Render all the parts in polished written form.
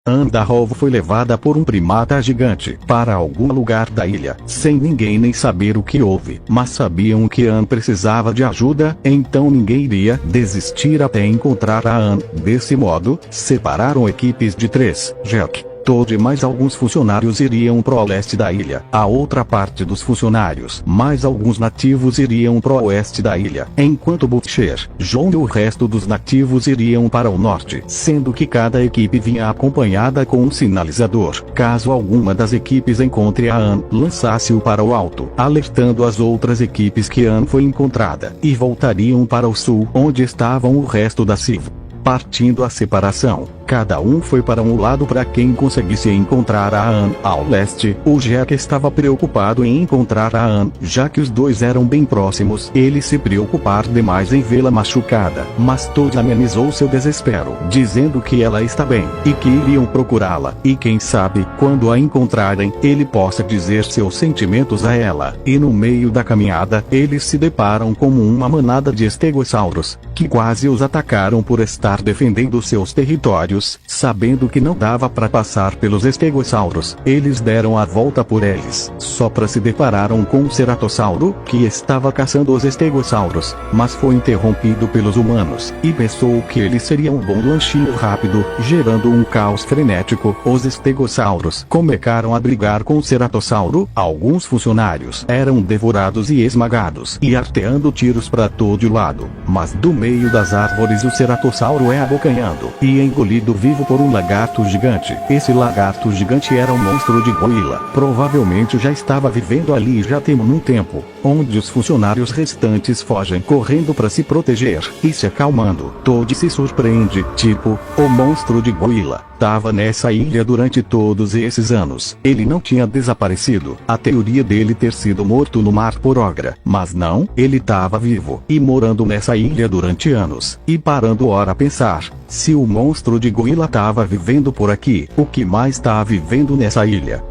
Andarrow foi levada por um primata gigante para algum lugar da ilha, sem ninguém nem saber o que houve, mas sabiam que Anne precisava de ajuda, então ninguém iria desistir até encontrar a Anne. Desse modo, separaram equipes de 3, Jack, Toad e mais alguns funcionários iriam pro leste da ilha. A outra parte dos funcionários, mais alguns nativos iriam pro oeste da ilha, enquanto Butcher, John e o resto dos nativos iriam para o norte, sendo que cada equipe vinha acompanhada com um sinalizador. Caso alguma das equipes encontre a Anne, lançasse-o para o alto, alertando as outras equipes que Anne foi encontrada, e voltariam para o sul, onde estavam o resto da CIV. Partindo a separação, cada um foi para um lado para quem conseguisse encontrar a Anne. Ao leste, o Jack estava preocupado em encontrar a Anne, já que os dois eram bem próximos. Ele se preocupar demais em vê-la machucada, mas Toad amenizou seu desespero, dizendo que ela está bem, e que iriam procurá-la, e quem sabe, quando a encontrarem, ele possa dizer seus sentimentos a ela. E no meio da caminhada, eles se deparam com uma manada de estegossauros, que quase os atacaram por estar defendendo seus territórios. Sabendo que não dava para passar pelos estegossauros, eles deram a volta por eles. Só para se depararam com um ceratossauro, que estava caçando os estegossauros, mas foi interrompido pelos humanos, e pensou que ele seria um bom lanchinho rápido, gerando um caos frenético. Os estegossauros começaram a brigar com o ceratossauro. Alguns funcionários eram devorados e esmagados, e arteando tiros para todo lado, mas do meio das árvores o ceratossauro é abocanhando, e engolido vivo por um lagarto gigante. Esse lagarto gigante era um monstro de gorila. Provavelmente já estava vivendo ali já tem um tempo, onde os funcionários restantes fogem correndo para se proteger, e se acalmando. Toad se surpreende, tipo, o monstro de gorila estava nessa ilha durante todos esses anos. Ele não tinha desaparecido. A teoria dele ter sido morto no mar por Ogra. Mas não, ele estava vivo, e morando nessa ilha durante anos. E parando ora a pensar, se o monstro de gorila estava vivendo por aqui, o que mais está vivendo nessa ilha?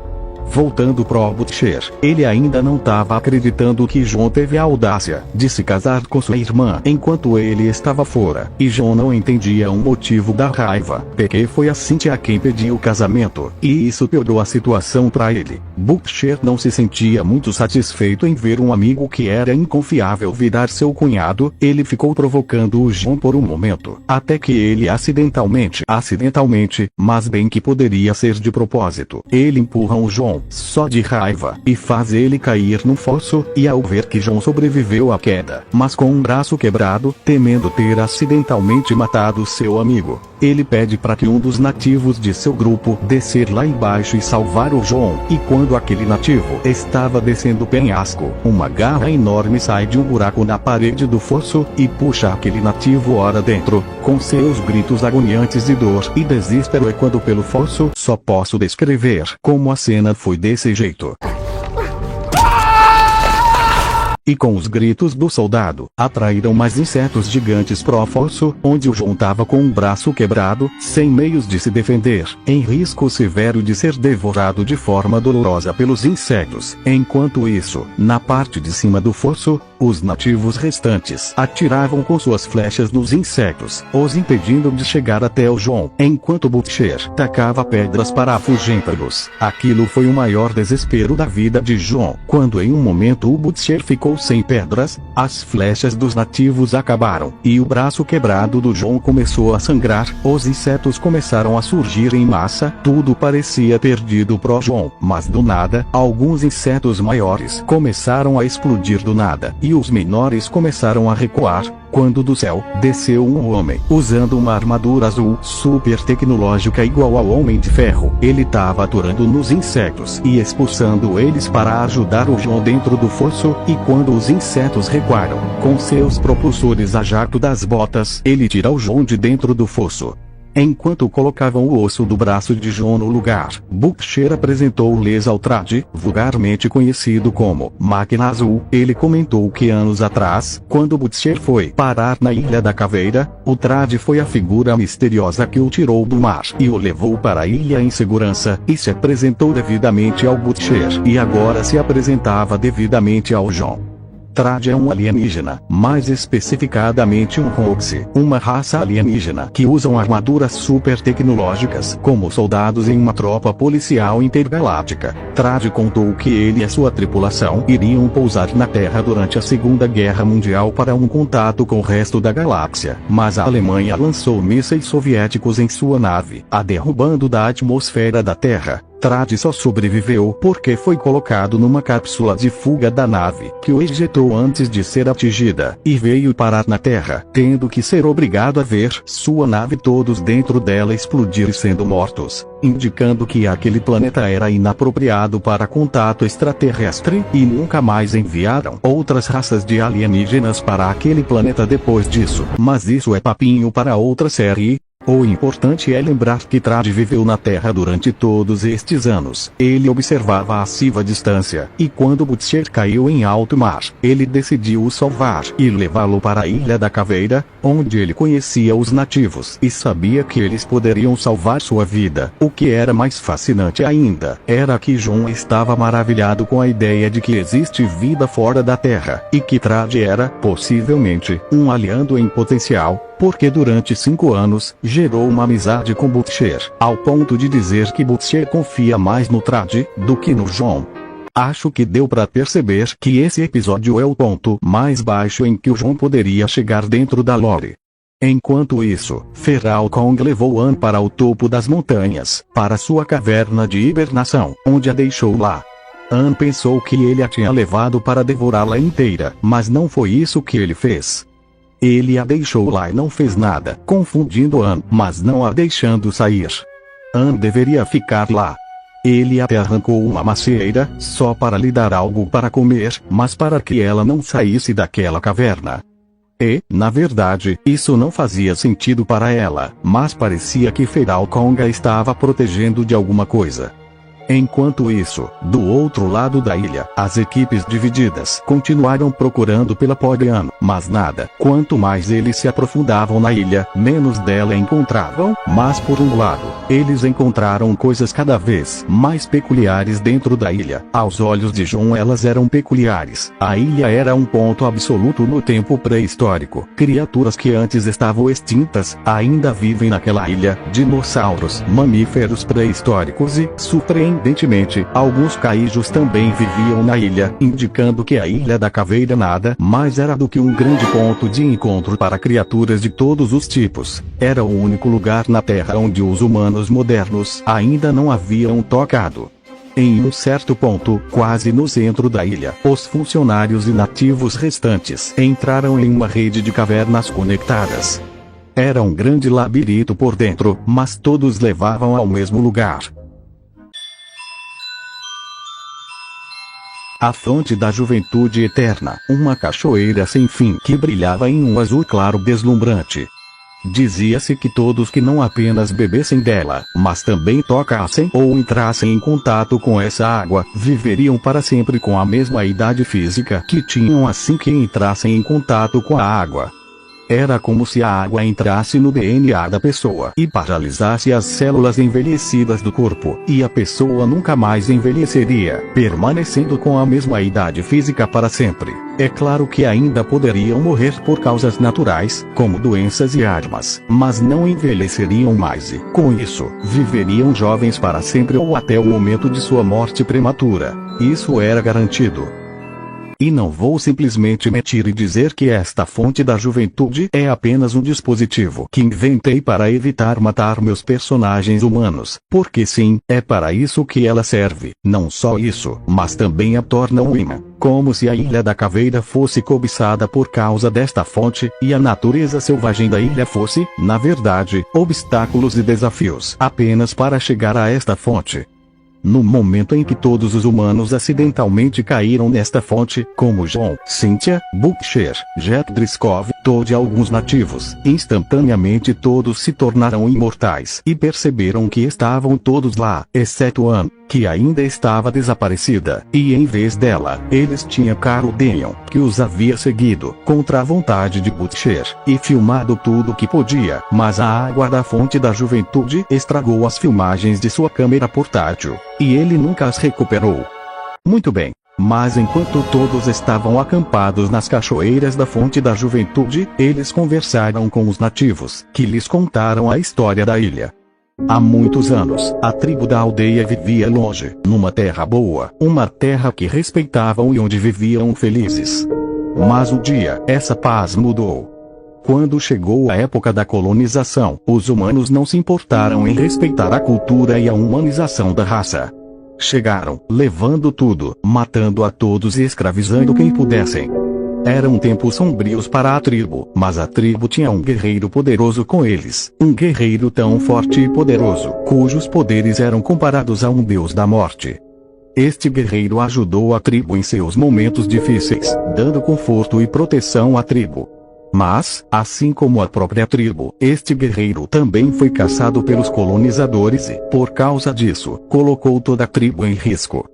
Voltando pro Butcher, ele ainda não estava acreditando que John teve a audácia de se casar com sua irmã enquanto ele estava fora, e John não entendia o motivo da raiva, porque foi a Cynthia quem pediu o casamento, e isso piorou a situação para ele. Butcher não se sentia muito satisfeito em ver um amigo que era inconfiável virar seu cunhado. Ele ficou provocando o John por um momento, até que ele acidentalmente, mas bem que poderia ser de propósito, ele empurra o John, só de raiva, e faz ele cair num fosso. E ao ver que John sobreviveu à queda, mas com um braço quebrado, temendo ter acidentalmente matado seu amigo, ele pede para que um dos nativos de seu grupo descer lá embaixo e salvar o John. E quando aquele nativo estava descendo o penhasco, uma garra enorme sai de um buraco na parede do fosso, e puxa aquele nativo ora dentro, com seus gritos agoniantes de dor e desespero. E quando pelo fosso, só posso descrever como a cena foi desse jeito. E com os gritos do soldado, atraíram mais insetos gigantes pro fosso, onde o John tava com um braço quebrado, sem meios de se defender, em risco severo de ser devorado de forma dolorosa pelos insetos. Enquanto isso, na parte de cima do fosso, os nativos restantes atiravam com suas flechas nos insetos, os impedindo de chegar até o John, enquanto Butcher tacava pedras para afugentá-los. Aquilo foi o maior desespero da vida de John, quando em um momento o Butcher ficou sem pedras, as flechas dos nativos acabaram, e o braço quebrado do John começou a sangrar. Os insetos começaram a surgir em massa. Tudo parecia perdido pro John, mas do nada, alguns insetos maiores começaram a explodir do nada, e os menores começaram a recuar, quando do céu desceu um homem, usando uma armadura azul super tecnológica igual ao Homem de Ferro. Ele estava aturando nos insetos e expulsando eles para ajudar o John dentro do fosso. E quando os insetos recuaram, com seus propulsores a jato das botas, ele tira o John de dentro do fosso. Enquanto colocavam o osso do braço de John no lugar, Butcher apresentou-lhes ao Trad, vulgarmente conhecido como Máquina Azul. Ele comentou que anos atrás, quando Butcher foi parar na Ilha da Caveira, o Trad foi a figura misteriosa que o tirou do mar e o levou para a ilha em segurança, e se apresentou devidamente ao Butcher, e agora se apresentava devidamente ao John. Trad é um alienígena, mais especificadamente um Hoax, uma raça alienígena que usam armaduras super tecnológicas como soldados em uma tropa policial intergaláctica. Trad contou que ele e sua tripulação iriam pousar na Terra durante a Segunda Guerra Mundial para um contato com o resto da galáxia, mas a Alemanha lançou mísseis soviéticos em sua nave, a derrubando da atmosfera da Terra. Trad só sobreviveu porque foi colocado numa cápsula de fuga da nave, que o ejetou antes de ser atingida, e veio parar na Terra, tendo que ser obrigado a ver sua nave todos dentro dela explodir e sendo mortos, indicando que aquele planeta era inapropriado para contato extraterrestre, e nunca mais enviaram outras raças de alienígenas para aquele planeta depois disso. Mas isso é papinho para outra série. O importante é lembrar que Trad viveu na Terra durante todos estes anos. Ele observava a Siva à distância, e quando Butcher caiu em alto mar, ele decidiu o salvar e levá-lo para a Ilha da Caveira, onde ele conhecia os nativos e sabia que eles poderiam salvar sua vida. O que era mais fascinante ainda, era que John estava maravilhado com a ideia de que existe vida fora da Terra, e que Trad era, possivelmente, um aliado em potencial, porque durante 5 anos, gerou uma amizade com Butcher, ao ponto de dizer que Butcher confia mais no Trad do que no John. Acho que deu para perceber que esse episódio é o ponto mais baixo em que o John poderia chegar dentro da lore. Enquanto isso, Feral Kong levou Anne para o topo das montanhas, para sua caverna de hibernação, onde a deixou lá. Anne pensou que ele a tinha levado para devorá-la inteira, mas não foi isso que ele fez. Ele a deixou lá e não fez nada, confundindo Anne, mas não a deixando sair. Anne deveria ficar lá. Ele até arrancou uma macieira, só para lhe dar algo para comer, mas para que ela não saísse daquela caverna. E, na verdade, isso não fazia sentido para ela, mas parecia que Feral Kong a estava protegendo de alguma coisa. Enquanto isso, do outro lado da ilha, as equipes divididas continuaram procurando pela Podiano, mas nada. Quanto mais eles se aprofundavam na ilha, menos dela encontravam, mas por um lado, eles encontraram coisas cada vez mais peculiares dentro da ilha. Aos olhos de John elas eram peculiares. A ilha era um ponto absoluto no tempo pré-histórico. Criaturas que antes estavam extintas, ainda vivem naquela ilha. Dinossauros, mamíferos pré-históricos e, surpreendentemente, alguns kaijus também viviam na ilha, indicando que a Ilha da Caveira nada mais era do que um grande ponto de encontro para criaturas de todos os tipos. Era o único lugar na Terra onde os humanos modernos ainda não haviam tocado. Em um certo ponto, quase no centro da ilha, os funcionários e nativos restantes entraram em uma rede de cavernas conectadas. Era um grande labirinto por dentro, mas todos levavam ao mesmo lugar. A fonte da juventude eterna, uma cachoeira sem fim que brilhava em um azul claro deslumbrante. Dizia-se que todos que não apenas bebessem dela, mas também tocassem ou entrassem em contato com essa água, viveriam para sempre com a mesma idade física que tinham assim que entrassem em contato com a água. Era como se a água entrasse no DNA da pessoa e paralisasse as células envelhecidas do corpo, e a pessoa nunca mais envelheceria, permanecendo com a mesma idade física para sempre. É claro que ainda poderiam morrer por causas naturais, como doenças e armas, mas não envelheceriam mais e, com isso, viveriam jovens para sempre ou até o momento de sua morte prematura. Isso era garantido. E não vou simplesmente mentir e dizer que esta fonte da juventude é apenas um dispositivo que inventei para evitar matar meus personagens humanos, porque sim, é para isso que ela serve. Não só isso, mas também a torna um imã. Como se a Ilha da Caveira fosse cobiçada por causa desta fonte, e a natureza selvagem da ilha fosse, na verdade, obstáculos e desafios apenas para chegar a esta fonte. No momento em que todos os humanos acidentalmente caíram nesta fonte, como John, Cynthia, Butcher, Jack Driscoll, Todd e alguns nativos, instantaneamente todos se tornaram imortais e perceberam que estavam todos lá, exceto Anne, que ainda estava desaparecida, e em vez dela, eles tinham Carol Daniel, que os havia seguido, contra a vontade de Butcher, e filmado tudo o que podia, mas a água da fonte da juventude estragou as filmagens de sua câmera portátil, e ele nunca as recuperou. Muito bem. Mas enquanto todos estavam acampados nas cachoeiras da fonte da juventude, eles conversaram com os nativos, que lhes contaram a história da ilha. Há muitos anos, a tribo da aldeia vivia longe, numa terra boa, uma terra que respeitavam e onde viviam felizes. Mas um dia, essa paz mudou. Quando chegou a época da colonização, os humanos não se importaram em respeitar a cultura e a humanização da raça. Chegaram, levando tudo, matando a todos e escravizando quem pudessem. Eram tempos sombrios para a tribo, mas a tribo tinha um guerreiro poderoso com eles, um guerreiro tão forte e poderoso, cujos poderes eram comparados a um deus da morte. Este guerreiro ajudou a tribo em seus momentos difíceis, dando conforto e proteção à tribo. Mas, assim como a própria tribo, este guerreiro também foi caçado pelos colonizadores e, por causa disso, colocou toda a tribo em risco.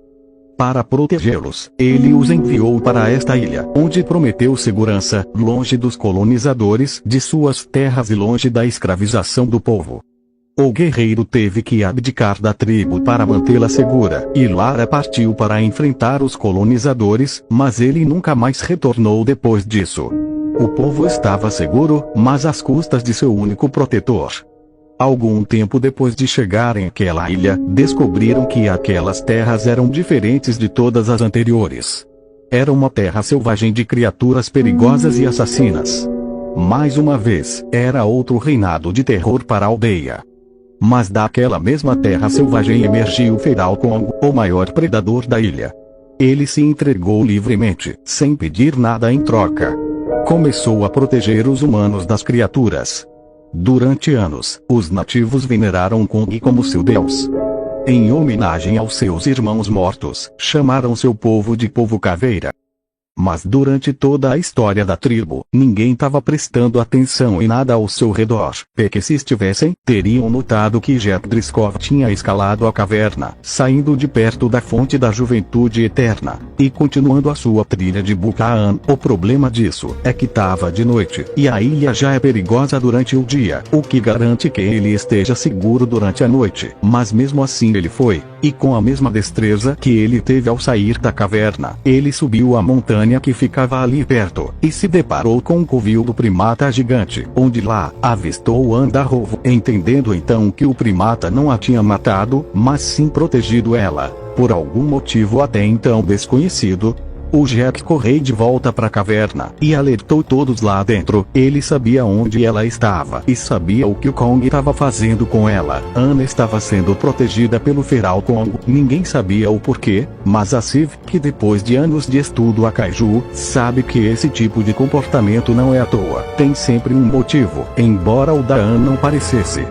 Para protegê-los, ele os enviou para esta ilha, onde prometeu segurança, longe dos colonizadores, de suas terras e longe da escravização do povo. O guerreiro teve que abdicar da tribo para mantê-la segura, e Lara partiu para enfrentar os colonizadores, mas ele nunca mais retornou depois disso. O povo estava seguro, mas às custas de seu único protetor. Algum tempo depois de chegarem àquela ilha, descobriram que aquelas terras eram diferentes de todas as anteriores. Era uma terra selvagem de criaturas perigosas e assassinas. Mais uma vez, era outro reinado de terror para a aldeia. Mas daquela mesma terra selvagem emergiu Feral Kong, o maior predador da ilha. Ele se entregou livremente, sem pedir nada em troca. Começou a proteger os humanos das criaturas. Durante anos, os nativos veneraram Kong como seu deus. Em homenagem aos seus irmãos mortos, chamaram seu povo de Povo Caveira. Mas durante toda a história da tribo, ninguém estava prestando atenção em nada ao seu redor, porque se estivessem, teriam notado que Jack Driscoll tinha escalado a caverna, saindo de perto da fonte da juventude eterna, e continuando a sua trilha de Bucaan. O problema disso é que estava de noite, e a ilha já é perigosa durante o dia, o que garante que ele esteja seguro durante a noite, mas mesmo assim ele foi, e com a mesma destreza que ele teve ao sair da caverna, ele subiu a montanha que ficava ali perto, e se deparou com o covil do primata gigante, onde lá, avistou Andarrovo, entendendo então que o primata não a tinha matado, mas sim protegido ela, por algum motivo até então desconhecido. O Jack correu de volta para a caverna, e alertou todos lá dentro. Ele sabia onde ela estava, e sabia o que o Kong estava fazendo com ela. Anna estava sendo protegida pelo Feral Kong. Ninguém sabia o porquê, mas a Civ, que depois de anos de estudo a Kaiju, sabe que esse tipo de comportamento não é à toa. Tem sempre um motivo, embora o da Anna não parecesse.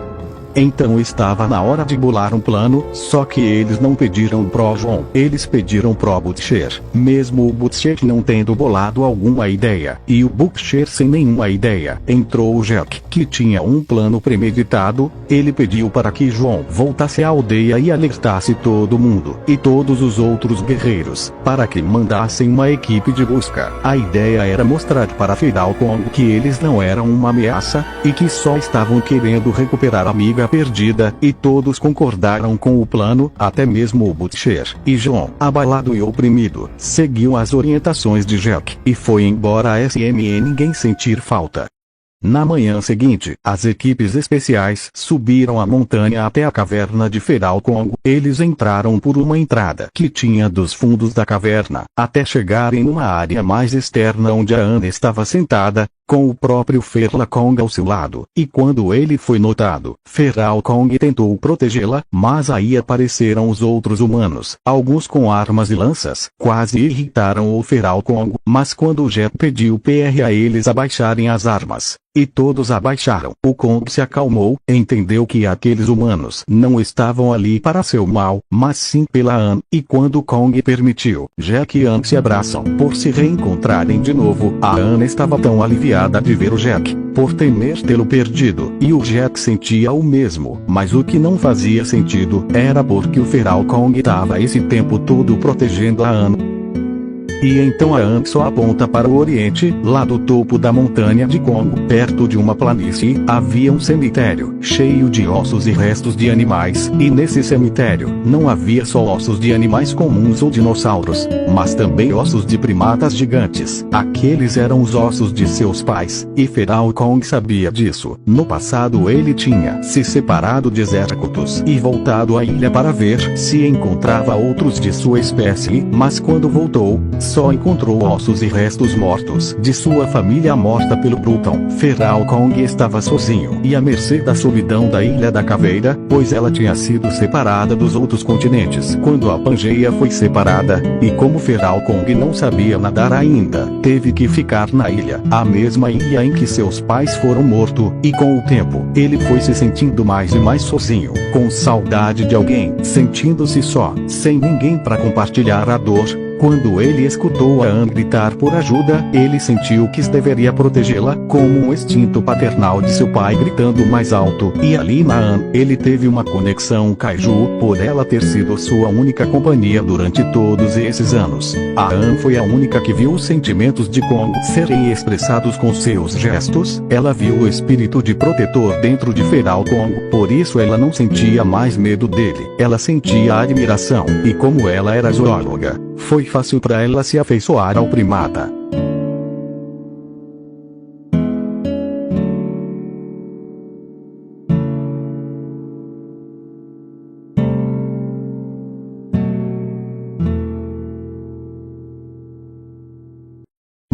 Então estava na hora de bolar um plano, só que eles não pediram pro John, eles pediram pro Butcher, mesmo o Butcher não tendo bolado alguma ideia, e o Butcher sem nenhuma ideia. Entrou o Jack, que tinha um plano premeditado. Ele pediu para que John voltasse à aldeia e alertasse todo mundo, e todos os outros guerreiros, para que mandassem uma equipe de busca. A ideia era mostrar para Feral Kong que eles não eram uma ameaça, e que só estavam querendo recuperar a amiga perdida, e todos concordaram com o plano, até mesmo o Butcher. E John, abalado e oprimido, seguiu as orientações de Jack, e foi embora a SMN ninguém sentir falta. Na manhã seguinte, as equipes especiais subiram a montanha até a caverna de Feral Kong. Eles entraram por uma entrada que tinha dos fundos da caverna, até chegarem numa área mais externa onde a Anna estava sentada, com o próprio Feral Kong ao seu lado. E quando ele foi notado, Feral Kong tentou protegê-la, mas aí apareceram os outros humanos, alguns com armas e lanças, quase irritaram o Feral Kong. Mas quando o Jet pediu a eles abaixarem as armas, e todos abaixaram. O Kong se acalmou, entendeu que aqueles humanos não estavam ali para seu mal, mas sim pela Anne, e quando Kong permitiu, Jack e Anne se abraçam por se reencontrarem de novo. A Anne estava tão aliviada de ver o Jack, por temer tê-lo perdido, e o Jack sentia o mesmo, mas o que não fazia sentido era porque o feral Kong estava esse tempo todo protegendo a Anne. E então a Anne só aponta para o oriente, lá do topo da montanha de Congo, perto de uma planície, havia um cemitério, cheio de ossos e restos de animais, e nesse cemitério, não havia só ossos de animais comuns ou dinossauros, mas também ossos de primatas gigantes. Aqueles eram os ossos de seus pais, e Feral Kong sabia disso. No passado ele tinha se separado de exércitos e voltado à ilha para ver se encontrava outros de sua espécie, mas quando voltou, só encontrou ossos e restos mortos de sua família morta pelo Pluton. Feral Kong estava sozinho e à mercê da solidão da Ilha da Caveira, pois ela tinha sido separada dos outros continentes quando a Pangeia foi separada, e como Feral Kong não sabia nadar ainda, teve que ficar na ilha, a mesma ilha em que seus pais foram mortos, e com o tempo, ele foi se sentindo mais e mais sozinho, com saudade de alguém, sentindo-se só, sem ninguém para compartilhar a dor. Quando ele escutou a Anne gritar por ajuda, ele sentiu que deveria protegê-la, como um instinto paternal de seu pai gritando mais alto, e ali na Anne, ele teve uma conexão kaiju, por ela ter sido sua única companhia durante todos esses anos. A Anne foi a única que viu os sentimentos de Kong serem expressados com seus gestos, ela viu o espírito de protetor dentro de Feral Kong, por isso ela não sentia mais medo dele, ela sentia admiração, e como ela era zoóloga, foi fácil para ela se afeiçoar ao primata.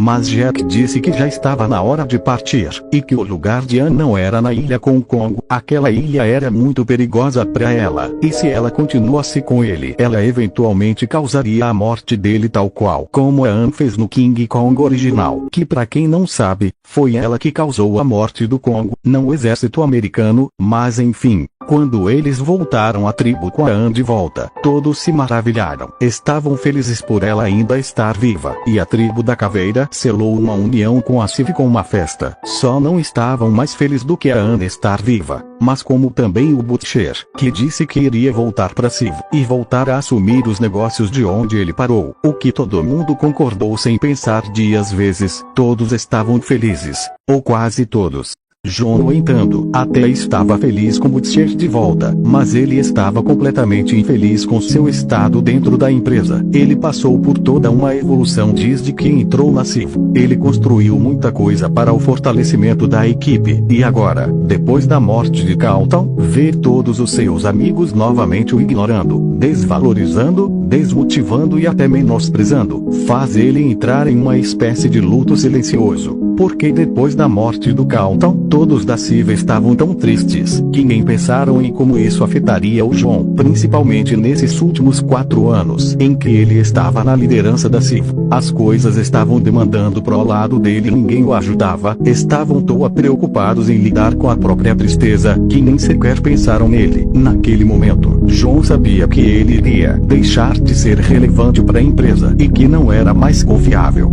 Mas Jack disse que já estava na hora de partir, e que o lugar de Anne não era na ilha com o Congo, aquela ilha era muito perigosa para ela, e se ela continuasse com ele, ela eventualmente causaria a morte dele tal qual como a Anne fez no King Kong original, que para quem não sabe, foi ela que causou a morte do Congo, não o exército americano, mas enfim. Quando eles voltaram à tribo com a Anne de volta, todos se maravilharam. Estavam felizes por ela ainda estar viva. E a tribo da Caveira selou uma união com a Civ com uma festa. Só não estavam mais felizes do que a Anne estar viva, mas como também o Butcher, que disse que iria voltar para Civ e voltar a assumir os negócios de onde ele parou. O que todo mundo concordou sem pensar dias vezes. Todos estavam felizes, ou quase todos. John, no entanto, até estava feliz com Butcher de volta, mas ele estava completamente infeliz com seu estado dentro da empresa. Ele passou por toda uma evolução desde que entrou na Civ. Ele construiu muita coisa para o fortalecimento da equipe, e agora, depois da morte de Carlton, ver todos os seus amigos novamente o ignorando, desvalorizando, desmotivando e até menosprezando, faz ele entrar em uma espécie de luto silencioso. Porque depois da morte do Carlton, todos da Civ estavam tão tristes, que nem pensaram em como isso afetaria o John, principalmente nesses últimos 4 anos, em que ele estava na liderança da Civ. As coisas estavam demandando pro lado dele e ninguém o ajudava, estavam tão preocupados em lidar com a própria tristeza, que nem sequer pensaram nele. Naquele momento, John sabia que ele iria deixar de ser relevante para a empresa, e que não era mais confiável.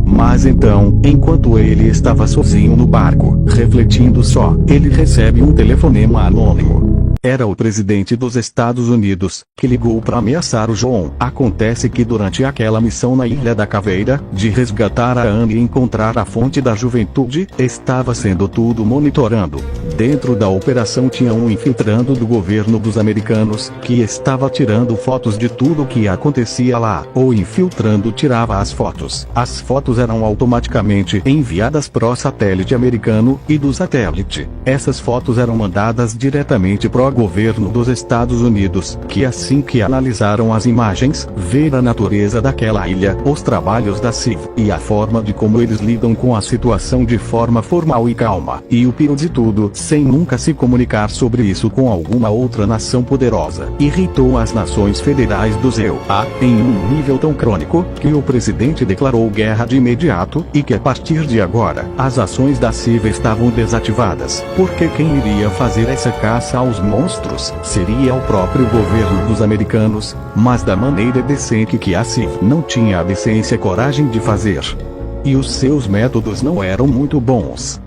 Mas então, enquanto ele estava sozinho no barco, refletindo só, ele recebe um telefonema anônimo. Era o presidente dos Estados Unidos, que ligou para ameaçar o John. Acontece que durante aquela missão na Ilha da Caveira, de resgatar a Anne e encontrar a fonte da juventude, estava sendo tudo monitorando. Dentro da operação tinha um infiltrando do governo dos americanos, que estava tirando fotos de tudo o que acontecia lá. O infiltrando tirava as fotos. As fotos eram automaticamente enviadas pro satélite americano, e do satélite, essas fotos eram mandadas diretamente pro pró governo dos Estados Unidos, que assim que analisaram as imagens, ver a natureza daquela ilha, os trabalhos da CIV, e a forma de como eles lidam com a situação de forma formal e calma, e o pior de tudo, sem nunca se comunicar sobre isso com alguma outra nação poderosa, irritou as nações federais do ZEU-A, em um nível tão crônico, que o presidente declarou guerra de imediato, e que a partir de agora, as ações da CIV estavam desativadas, porque quem iria fazer essa caça aos monstros, seria o próprio governo dos americanos, mas da maneira decente que a CIV não tinha a decência e coragem de fazer. E os seus métodos não eram muito bons.